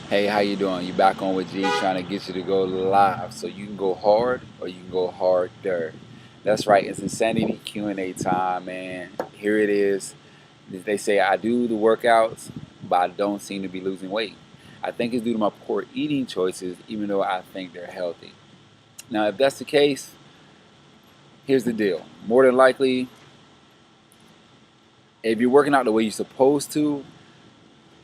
Hey, how you doing? You back on with G, trying to get you to go live so you can go hard or you can go harder. That's right. It's Insanity Q&A time, man. Here it is. They say I do the workouts, but I don't seem to be losing weight. I think it's due to my poor eating choices, even though I think they're healthy. Now, if that's the case, here's the deal. More than likely, if you're working out the way you're supposed to,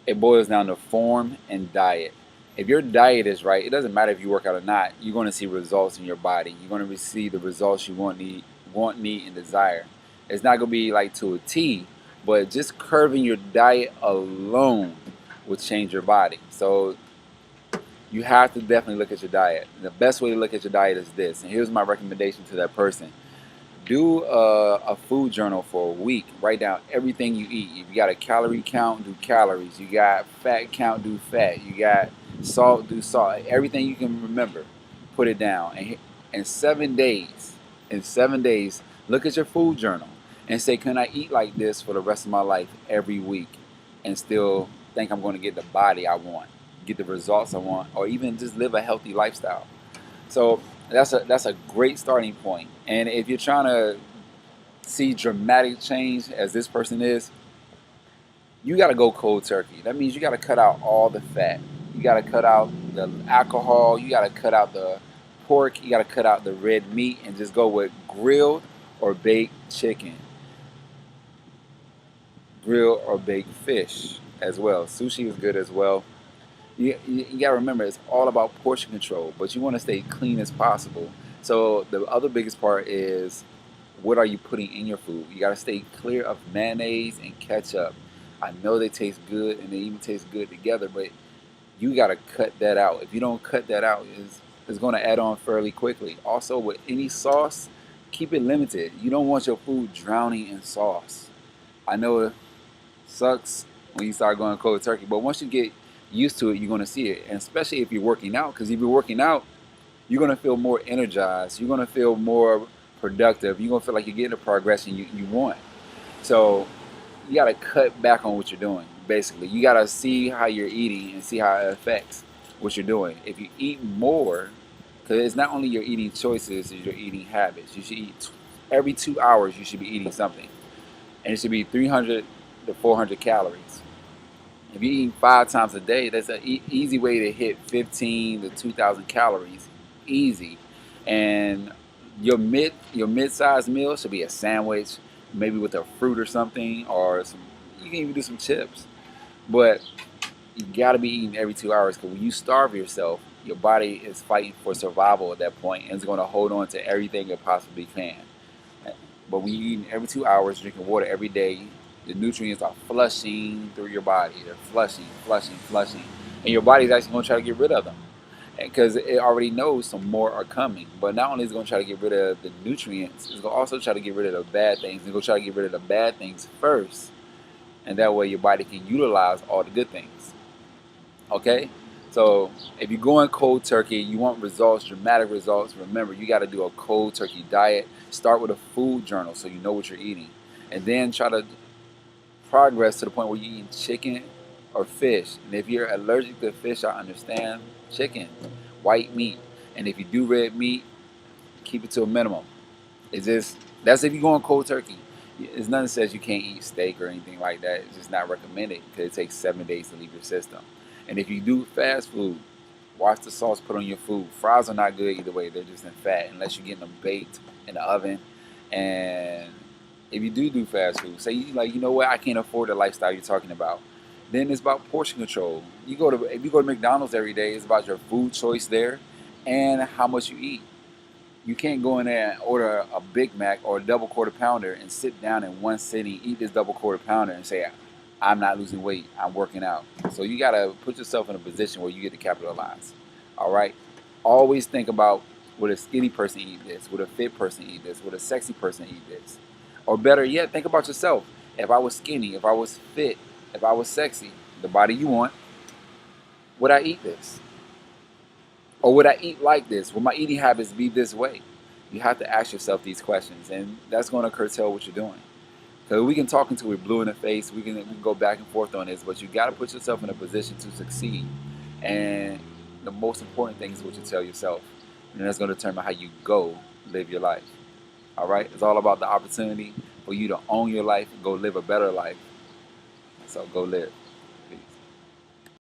it boils down to form and diet. If your diet is right, it doesn't matter if you work out or not. You're going to see results in your body. You're going to see the results you need, and desire. It's not going to be like to a T, but just curving your diet alone will change your body. So you have to definitely look at your diet. The best way to look at your diet is this, and here's my recommendation to that person: do a food journal for a week. Write down everything you eat. If you got a calorie count, do calories. You got fat count, do fat. You got salt, do salt. Everything you can remember, put it down. And in 7 days, look at your food journal and say, can I eat like this for the rest of my life every week and still think I'm going to get the body I want, get the results I want, or even just live a healthy lifestyle? So that's a great starting point. And if you're trying to see dramatic change, as this person is, you got to go cold turkey. That means you got to cut out all the fat. You got to cut out the alcohol. You got to cut out the pork. You got to cut out the red meat and just go with grilled or baked chicken, grilled or baked fish as well. Sushi is good as well. You got to remember, it's all about portion control, but you want to stay clean as possible. So the other biggest part is, what are you putting in your food? You got to stay clear of mayonnaise and ketchup. I know they taste good and they even taste good together, but you got to cut that out. If you don't cut that out, it's going to add on fairly quickly. Also, with any sauce, keep it limited. You don't want your food drowning in sauce. I know it sucks when you start going cold turkey, but once you get used to it, you're going to see it. And especially if you're working out, because if you're working out, you're going to feel more energized. You're going to feel more productive. You're going to feel like you're getting the progression you want. So you got to cut back on what you're doing. Basically, you got to see how you're eating and see how it affects what you're doing. If you eat more, because it's not only your eating choices, it's your eating habits. You should eat every 2 hours. You should be eating something, and it should be 300 to 400 calories. If you're eating 5 times a day, that's an easy way to hit 15 to 2,000 calories, easy. And your mid-sized meal should be a sandwich, maybe with a fruit or something, or some. You can even do some chips, but you got to be eating every 2 hours, because when you starve yourself, your body is fighting for survival at that point, and it's going to hold on to everything it possibly can. But when you're eating every 2 hours, drinking water every day, the nutrients are flushing through your body. They're flushing, flushing, flushing. And your body's actually going to try to get rid of them, because it already knows some more are coming. But not only is it going to try to get rid of the nutrients, it's going to also try to get rid of the bad things. It's going to try to get rid of the bad things first. And that way your body can utilize all the good things. Okay? So if you're going cold turkey, you want results, dramatic results, remember, you got to do a cold turkey diet. Start with a food journal so you know what you're eating. And then try to progress to the point where you eat chicken or fish. And if you're allergic to fish, I understand. Chicken, white meat. And if you do red meat, keep it to a minimum. It's just, that's if you're going cold turkey. There's nothing that says you can't eat steak or anything like that. It's just not recommended, because it takes 7 days to leave your system. And if you do fast food, watch the sauce put on your food. Fries are not good either way. They're just in fat, unless you're getting them baked in the oven. And if you do fast food, say like, you know what, I can't afford the lifestyle you're talking about, then it's about portion control. If you go to McDonald's every day, it's about your food choice there and how much you eat. You can't go in there and order a Big Mac or a double quarter pounder and sit down in one sitting, eat this double quarter pounder, and say, I'm not losing weight, I'm working out. So you got to put yourself in a position where you get to capitalize. All right? Always think about, would a skinny person eat this? Would a fit person eat this? Would a sexy person eat this? Or better yet, think about yourself. If I was skinny, if I was fit, if I was sexy, the body you want, would I eat this? Or would I eat like this? Would my eating habits be this way? You have to ask yourself these questions, and that's going to curtail what you're doing. So we can talk until we're blue in the face. We can go back and forth on this, but you got to put yourself in a position to succeed. And the most important thing is what you tell yourself. And that's going to determine how you go live your life. All right? It's all about the opportunity for you to own your life and go live a better life. So go live.